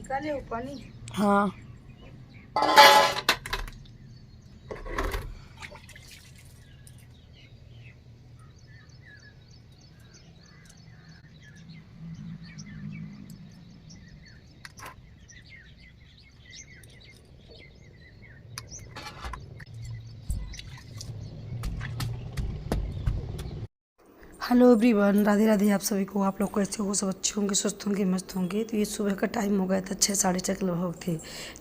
निकाले हो पानी? हाँ। हेलो एवरीवन, राधे राधे आप सभी को। आप लोग कैसे हो? सब अच्छे होंगे, स्वस्थ होंगे, मस्त होंगे। तो ये सुबह का टाइम हो गया था, 6 साढ़े 6 के लगभग थे।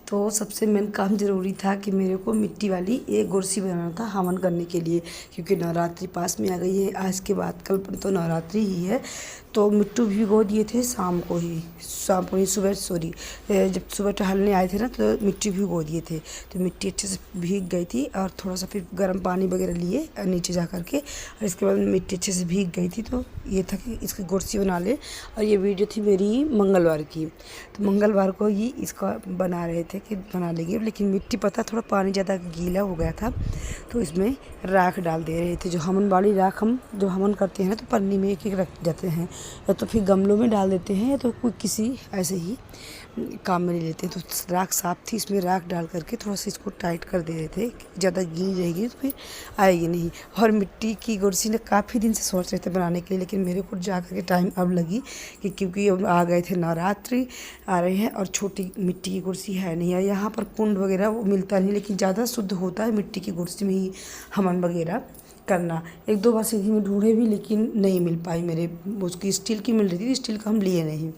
तो सबसे मेन काम ज़रूरी था कि मेरे को मिट्टी वाली एक गुरसी बनाना था हवन करने के लिए, क्योंकि नवरात्रि पास में आ गई है। आज के बाद कल तो नवरात्रि ही है। तो मिट्टू भिगो दिए थे शाम को ही सुबह जब सुबह टहलने आए थे ना, तो मिट्टी भिगो दिए थे। तो मिट्टी अच्छे से भीग गई थी और थोड़ा सा फिर गर्म पानी वगैरह लिए नीचे जा कर के, और इसके बाद मिट्टी अच्छे से भीग गई थी। तो ये था कि इसकी गुरसी बना ले। और ये वीडियो थी मेरी मंगलवार की। तो मंगलवार को ही इसका बना रहे थे कि बना लेंगे, लेकिन मिट्टी पता थोड़ा पानी ज़्यादा गीला हो गया था, तो इसमें राख डाल दे रहे थे। जो हवन वाली राख हम जो हवन करते हैं ना, तो पन्नी में एक एक रख जाते हैं, या तो फिर गमलों में डाल देते हैं, या तो कोई किसी ऐसे ही काम में ले लेते हैं। तो राख साफ थी, इसमें राख डाल करके थोड़ा सा इसको टाइट कर दे रहे थे। ज़्यादा गीली रहेगी तो फिर आएगी नहीं। और मिट्टी की गुरसी ने काफ़ी दिन से सोच रहे थे बनाने के लिए, लेकिन मेरे को जा कर के टाइम अब लगी कि क्योंकि अब आ गए थे नवरात्रि आ रहे हैं, और छोटी मिट्टी की कुर्सी है नहीं है यहाँ पर। कुंड वगैरह वो मिलता नहीं, लेकिन ज़्यादा शुद्ध होता है मिट्टी की कुर्सी में ही हवन वगैरह करना। एक दो बार सीधी में ढूंढे भी, लेकिन नहीं मिल पाई मेरे। उसकी स्टील की मिल रही थी, स्टील का हम लिए नहीं।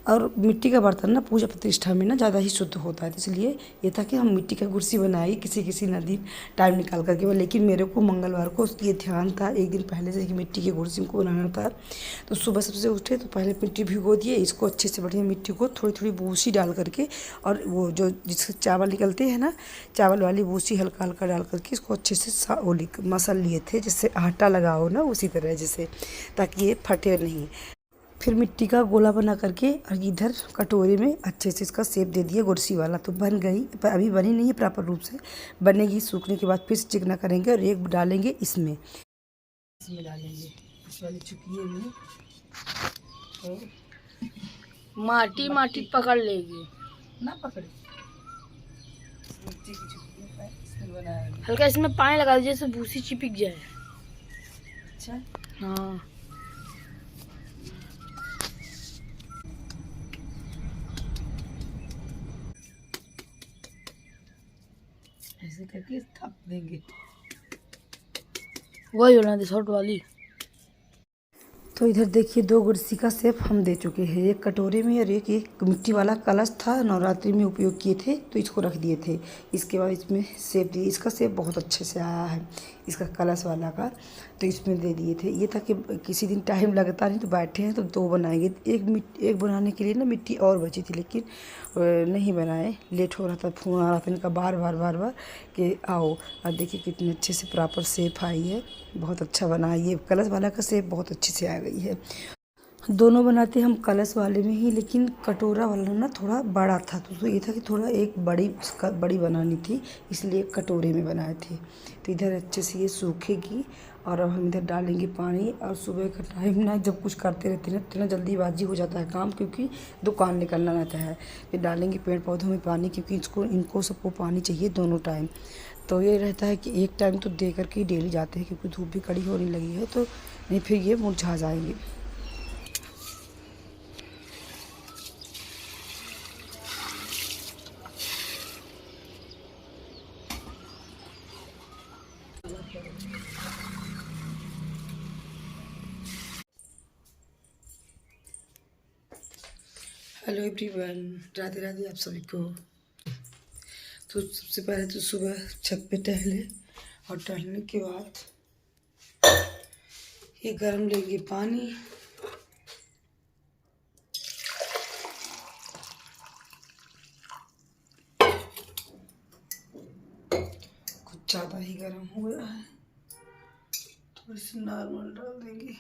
और मिट्टी का बर्तन ना पूजा प्रतिष्ठा में ना ज़्यादा ही शुद्ध होता है, तो इसलिए ये था कि हम मिट्टी का कुर्सी बनाए किसी नदी टाइम निकाल करके। लेकिन मेरे को मंगलवार को ये ध्यान था एक दिन पहले से कि मिट्टी की कुर्सी को बनाना था। तो सुबह सबसे उठे तो पहले मिट्टी भिगो दिए, इसको अच्छे से बढ़िया मिट्टी को थोड़ी थोड़ी भूसी डाल करके, और वो जो जिससे चावल निकलते हैं ना, चावल वाली भूसी हल्का हल्का डाल करके इसको अच्छे से मसल लिए थे, जिससे आटा लगाओ ना उसी तरह जैसे, ताकि ये फटे नहीं। फिर मिट्टी का गोला बना करके और इधर कटोरे में अच्छे से इसका शेप दे दिया गुरसी वाला। तो बन गई, पर अभी बनी नहीं है प्रॉपर रूप से, बनेगी। सूखने के बाद फिर से चिकना करेंगे और एक डालेंगे इसमें डालेंगे इस वाली चुकिए में। तो माटी माटी पकड़ लेगी ना पकड़े, मिट्टी की चुकिए है इसमें बनाएंगे। हल्का इसमें पानी लगा दीजिए, जैसे भूसी चिपक जाए। अच्छा, हाँ, ऐसे करके थप देंगे। वही होना थी शॉर्ट वाली। तो इधर देखिए, दो गुरसी का शेप हम दे चुके हैं, एक कटोरे में और एक मिट्टी वाला कलश था, नवरात्रि में उपयोग किए थे तो इसको रख दिए थे। इसके बाद इसमें शेप दिए, इसका शेप बहुत अच्छे से आया है इसका कलश वाला का, तो इसमें दे दिए थे। ये था कि किसी दिन टाइम लगता नहीं तो बैठे हैं तो दो बनाएंगे। एक बनाने के लिए ना मिट्टी और बची थी, लेकिन नहीं बनाए, लेट हो रहा था, फ़ोन आ रहा था इनका बार बार कि आओ। और देखिए कितने अच्छे से प्रॉपर शेप आई है, बहुत अच्छा बना है। ये कलश वाला का शेप बहुत अच्छे से आ गई है। दोनों बनाते हम कलश वाले में ही, लेकिन कटोरा वाला ना थोड़ा बड़ा था, तो ये था कि थोड़ा एक बड़ी बनानी थी, इसलिए कटोरे में बनाए थे। तो इधर अच्छे से ये सूखेगी, और अब हम इधर डालेंगे पानी। और सुबह का टाइम ना जब कुछ करते रहते हैं तो ना जल्दीबाजी हो जाता है काम, क्योंकि दुकान निकलना रहता है। फिर डालेंगे पेड़ पौधों में पानी, क्योंकि इनको सबको पानी चाहिए दोनों टाइम। तो ये रहता है कि एक टाइम तो दे करके ही डेली जाते हैं, क्योंकि धूप भी कड़ी होने लगी है, तो नहीं फिर ये मुरझा जाएंगे। हेलो एवरीवन, राधे राधे आप सभी को। तो सबसे पहले तो सुबह छत पे टहले, और टहलने के बाद ये गर्म लेंगे पानी। कुछ ज़्यादा ही गर्म हो गया है, थोड़ी सी नॉर्मल डाल देंगे।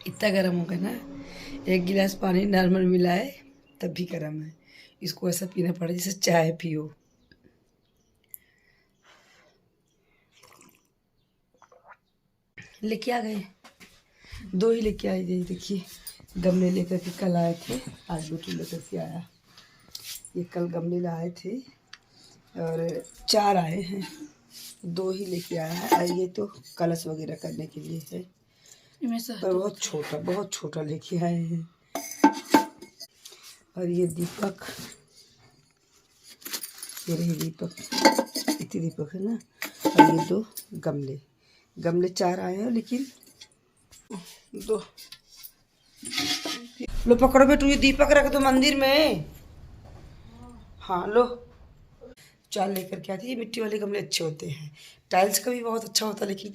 इतना गर्म हो गया ना, एक गिलास पानी नॉर्मल मिलाए तब भी गर्म है। इसको ऐसा पीना पड़ा जैसे चाय पियो। लेके आ गए, 2 ही लेके आए थे। देखिए गमले लेकर के कल आए थे, आज बेटू लेकर के आया। ये कल गमले लाए थे और 4 आए हैं, 2 ही लेके आया है। और ये तो कलश वगैरह करने के लिए है, पर बहुत छोटा लेके आए हैं। और ये दीपक, ये रही दीपक, इतने दीपक है ना। और ये 2 गमले 4 आए हैं, लेकिन 2। लो पकड़ो बेटू, ये दीपक रख दो मंदिर में। हाँ लो, 4 लेकर के आती। ये मिट्टी वाले गमले अच्छे होते हैं, टाइल्स का भी बहुत अच्छा होता है, लेकिन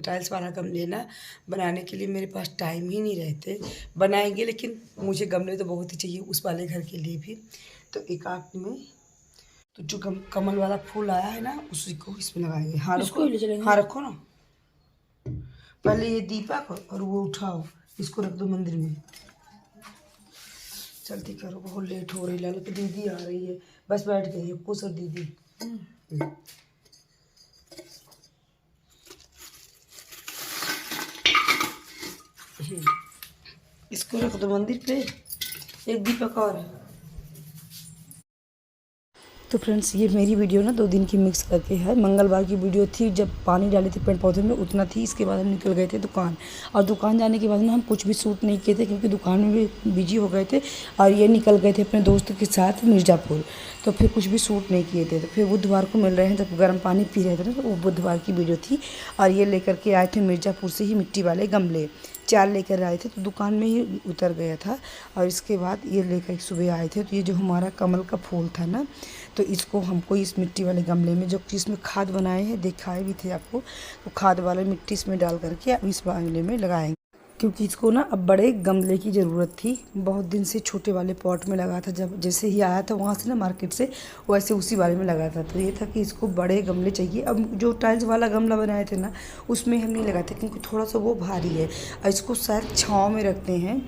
टाइल्स वाला गमले ना बनाने के लिए मेरे पास टाइम ही नहीं रहते। बनाएंगे, लेकिन मुझे गमले तो बहुत ही चाहिए उस वाले घर के लिए भी। तो एक आध में तो जो कमल वाला फूल आया है ना, उसी को इसमें लगाएंगे। हाँ रखो, हाँ रखो ना। पहले ये दीपक और वो उठाओ, इसको रख दो मंदिर में। जल्दी करो, बहुत लेट हो रही। लाल की दीदी आ रही है, बस बैठ गई है कुछ और दीदी। इसको रख दो मंदिर पे, एक दीपक और। तो फ्रेंड्स ये मेरी वीडियो ना 2 दिन की मिक्स करके है। मंगलवार की वीडियो थी, जब पानी डाले थे पेड़ पौधे में, उतना थी। इसके बाद हम निकल गए थे दुकान, और दुकान जाने के बाद ना हम कुछ भी शूट नहीं किए थे, क्योंकि दुकान में भी बिजी हो गए थे। और ये निकल गए थे अपने दोस्त के साथ मिर्ज़ापुर, तो फिर कुछ भी शूट नहीं किए थे। तो फिर बुधवार को मिल रहे हैं, जब गर्म पानी पी रहे थे ना, तो वो बुधवार की वीडियो थी। और ये लेकर के आए थे मिर्ज़ापुर से ही मिट्टी वाले गमले, 4 लेकर आए थे, तो दुकान में ही उतर गया था। और इसके बाद ये लेकर सुबह आए थे। तो ये जो हमारा कमल का फूल था ना, तो इसको हमको इस मिट्टी वाले गमले में, जो कि इसमें खाद बनाए हैं, दिखाए भी थे आपको, तो खाद वाले मिट्टी इसमें डाल करके अब इस गमले में लगाएंगे, क्योंकि इसको ना अब बड़े गमले की ज़रूरत थी। बहुत दिन से छोटे वाले पॉट में लगा था, जब जैसे ही आया था वहाँ से ना मार्केट से, वैसे उसी वाले में लगा था। तो ये था कि इसको बड़े गमले चाहिए। अब जो टाइल्स वाला गमला बनाए थे ना, उसमें हम नहीं लगाए थे, क्योंकि थोड़ा सा वो भारी है, और इसको शायद छाँव में रखते हैं।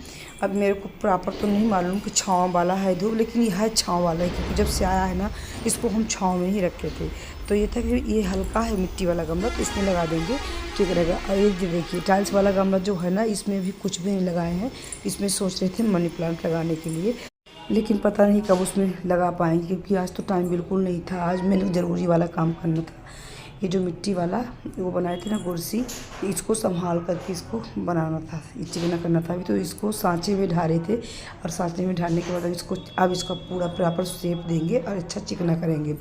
अब मेरे को प्रॉपर तो नहीं मालूम कि छाँव वाला है धूप, लेकिन यह है छाँव वाला है, क्योंकि जब से आया है ना, इसको हम छाँव में ही रखे थे। तो ये था कि ये हल्का है मिट्टी वाला गमला, तो इसमें लगा देंगे, ठीक रहेगा। और ये देखिए टाइल्स वाला गमला जो है ना, इसमें भी कुछ भी नहीं लगाए हैं। इसमें सोच रहे थे मनी प्लांट लगाने के लिए, लेकिन पता नहीं कब उसमें लगा पाएंगे, क्योंकि आज तो टाइम बिल्कुल नहीं था। आज मैंने ज़रूरी वाला काम करना था। ये जो मिट्टी वाला वो बनाए थे ना कुर्सी, इसको संभाल करके इसको बनाना था, चिकना करना था। अभी तो इसको सांचे में ढारे थे, और सांचे में ढारने के बाद अब इसका पूरा प्रॉपर शेप देंगे और अच्छा चिकना करेंगे।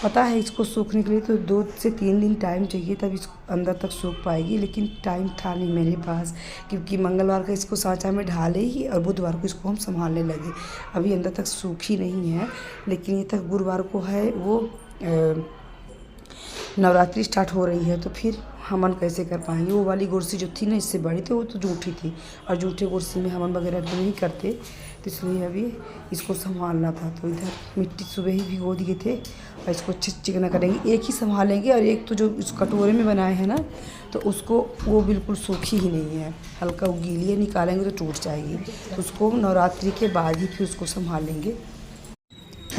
पता है इसको सूखने के लिए तो 2 से 3 दिन टाइम चाहिए, तब इसको अंदर तक सूख पाएगी, लेकिन टाइम था नहीं मेरे पास, क्योंकि मंगलवार का इसको सांचा में ढाले ही, और बुधवार को इसको हम संभालने लगे। अभी अंदर तक सूखी नहीं है, लेकिन ये तक गुरुवार को है वो नवरात्रि स्टार्ट हो रही है, तो फिर हमन कैसे कर पाएंगे। वो वाली कुर्सी जो थी ना, इससे बड़ी थी, वो तो जूठी थी, और जूठे कुर्सी में हमन वगैरह तो नहीं करते, तो इसलिए अभी इसको संभालना था। तो इधर मिट्टी सुबह ही भिगो दिए थे, और इसको अच्छे से चिकना करेंगे। एक ही संभालेंगे, और एक तो जो इस कटोरे में बनाए हैं ना, तो उसको वो बिल्कुल सूखी ही नहीं है, हल्का वो गीली है, निकालेंगे तो टूट जाएगी। तो उसको नवरात्रि के बाद ही फिर उसको संभालेंगे।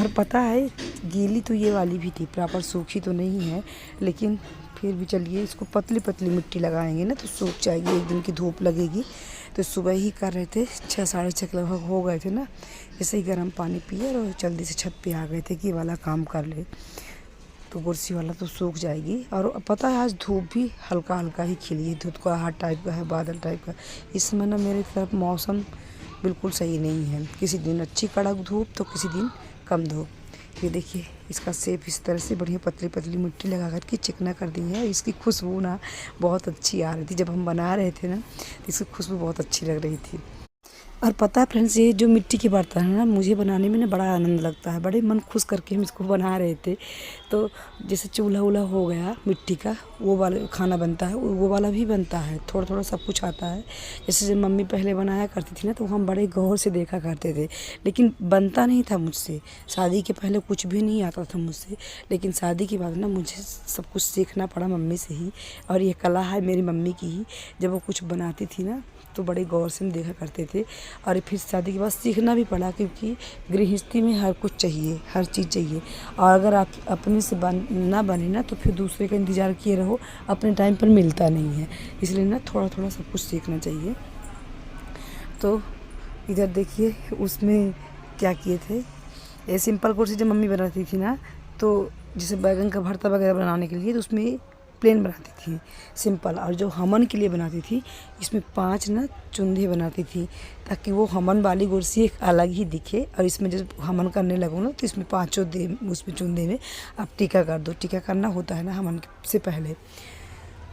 और पता है गीली तो ये वाली भी थी, प्रॉपर सूखी तो नहीं है, लेकिन फिर भी चलिए इसको पतली पतली मिट्टी लगाएंगे ना, तो सूख जाएगी। एक दिन की धूप लगेगी। तो सुबह ही कर रहे थे, 6 साढ़े 6 लगभग हो गए थे ना, जैसे ही गर्म पानी पिए और जल्दी से छत पे आ गए थे कि ये वाला काम कर ले, तो कुर्सी वाला तो सूख जाएगी। और पता है आज धूप भी हल्का हल्का ही खिली है, धूप का हाथ टाइप का है, बादल टाइप का। इस समय ना मेरे तरफ मौसम बिल्कुल सही नहीं है, किसी दिन अच्छी कड़क धूप तो किसी दिन कम धूप। ये देखिए इसका शेप इस तरह से बढ़िया पतली पतली मिट्टी लगा कर के चिकना कर दी है। इसकी खुशबू ना बहुत अच्छी आ रही थी, जब हम बना रहे थे ना, तो इसकी खुशबू बहुत अच्छी लग रही थी। और पता है फ्रेंड्स, ये जो मिट्टी के बर्तन है ना, मुझे बनाने में ना बड़ा आनंद लगता है, बड़े मन खुश करके हम इसको बना रहे थे। तो जैसे चूल्हा वूल्हा हो गया मिट्टी का, वो वाला खाना बनता है, वो वाला भी बनता है, थोड़ा थोड़ा सब कुछ आता है। जैसे जब मम्मी पहले बनाया करती थी ना, तो हम बड़े गौर से देखा करते थे, लेकिन बनता नहीं था मुझसे। शादी के पहले कुछ भी नहीं आता था मुझसे, लेकिन शादी के बाद ना मुझे सब कुछ सीखना पड़ा मम्मी से ही। और ये कला है मेरी मम्मी की ही, जब वो कुछ बनाती थी ना, तो बड़े गौर से हम देखा करते थे, और फिर शादी के बाद सीखना भी पड़ा, क्योंकि गृहस्थी में हर कुछ चाहिए, हर चीज़ चाहिए। और अगर आप अपने से ना बने ना तो फिर दूसरे का इंतज़ार किए रहो, अपने टाइम पर मिलता नहीं है। इसलिए ना थोड़ा थोड़ा सब कुछ सीखना चाहिए। तो इधर देखिए उसमें क्या किए थे, ये सिंपल कुर्सी जब मम्मी बनाती थी ना, तो जैसे बैगन का भरता वगैरह बनाने के लिए तो उसमें प्लेन बनाती थी सिंपल, और जो हमन के लिए बनाती थी इसमें 5 ना चुंदे बनाती थी, ताकि वो हमन वाली कुर्सी एक अलग ही दिखे। और इसमें जब हमन करने लगो ना तो इसमें 5 दे उसमें चुंदे में आप टीका कर दो, टीका करना होता है ना हमन से पहले।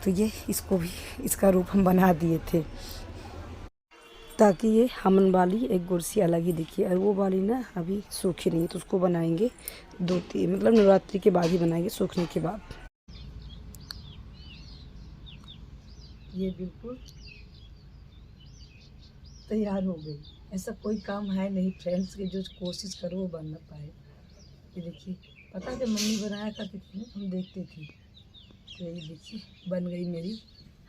तो ये इसको भी इसका रूप हम बना दिए थे, ताकि ये हमन वाली एक कुर्सी अलग ही दिखी। और वो वाली ना अभी सूखी नहीं है, तो उसको बनाएंगे 2-3 मतलब नवरात्रि के बाद ही बनाएंगे, सूखने के बाद। ये बिल्कुल तैयार हो गई। ऐसा कोई काम है नहीं फ्रेंड्स कि जो कोशिश करो वो बन ना पाए। ये देखिए, पता है जब मम्मी बनाया करती थी ना हम देखते थे, तो ये देखिए बन गई मेरी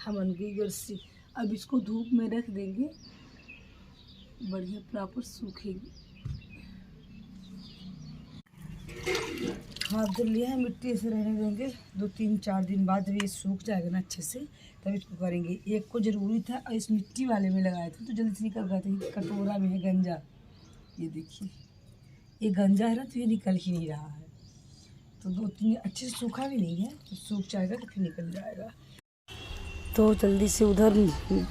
हमन की कुर्सी। अब इसको धूप में रख देंगे, बढ़िया प्रॉपर सूखेगी। हाथ धुल लिया है, मिट्टी ऐसे रहने देंगे। 2-3-4 दिन बाद जब ये सूख जाएगा ना अच्छे से, तब इसको करेंगे। एक को ज़रूरी था और इस मिट्टी वाले में लगाए थे तो जल्दी से निकल गए थे। कटोरा में है गंजा, ये देखिए ये गंजा है ना, तो ये निकल ही नहीं रहा है। तो 2-3 अच्छे से सूखा भी नहीं है, तो सूख जाएगा तो फिर निकल जाएगा। तो जल्दी से उधर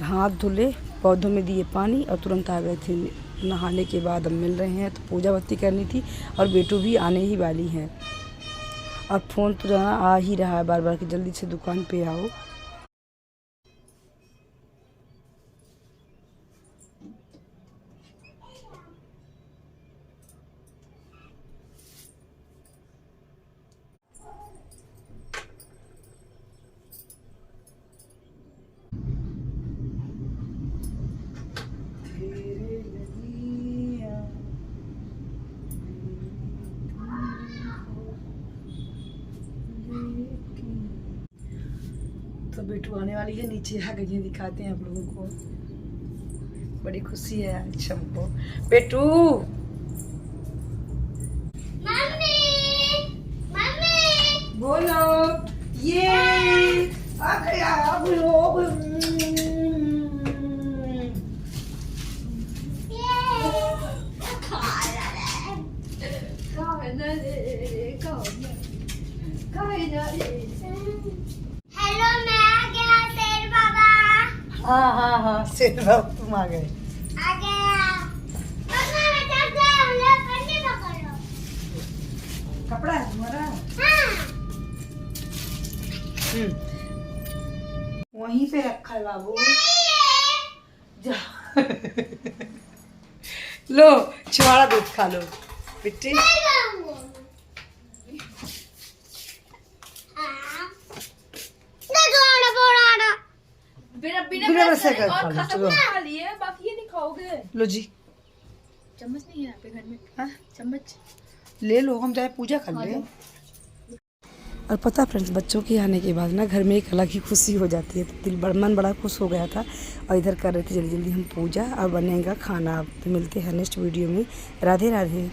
हाथ धुले, पौधों में दिए पानी और तुरंत आ गए थे नहाने के बाद। हम मिल रहे हैं तो पूजा बत्ती करनी थी, और बेटू भी आने ही वाली हैं। और फ़ोन तो आ ही रहा है बार बार कि जल्दी से दुकान पे आओ। तो बेटू आने वाली है, नीचे आ गई है, दिखाते हैं आप लोगों को। बड़ी खुशी है आज हमको। बेटू मम्मी बोलो, ये आ गया हेलो, मैं आ गया शेर बाबा। हाँ शेर बाबा तुम आ गए। आ गया। मम्मा मैं चल गया, हम लोग पन्नी पकड़ो। कपड़ा है तुम्हारा? हाँ। वहीं पे रखा है बाबू। जा लो छुआड़ा दूध खा लो बेटी। बिना बरसे कर खा लो, चलो बाकी ये नहीं खाओगे। लो जी, चम्मच नहीं है यहाँ पे घर में? हाँ चम्मच ले लो, हम जाए पूजा कर ले। और पता फ्रेंड्स, बच्चों के आने के बाद ना घर में एक अलग ही खुशी हो जाती है। तो मन बड़ा खुश हो गया था, और इधर कर रहे थे जल्दी जल्दी हम पूजा, और बनेगा खाना। तो मिलते हैं नेक्स्ट वीडियो में। राधे राधे।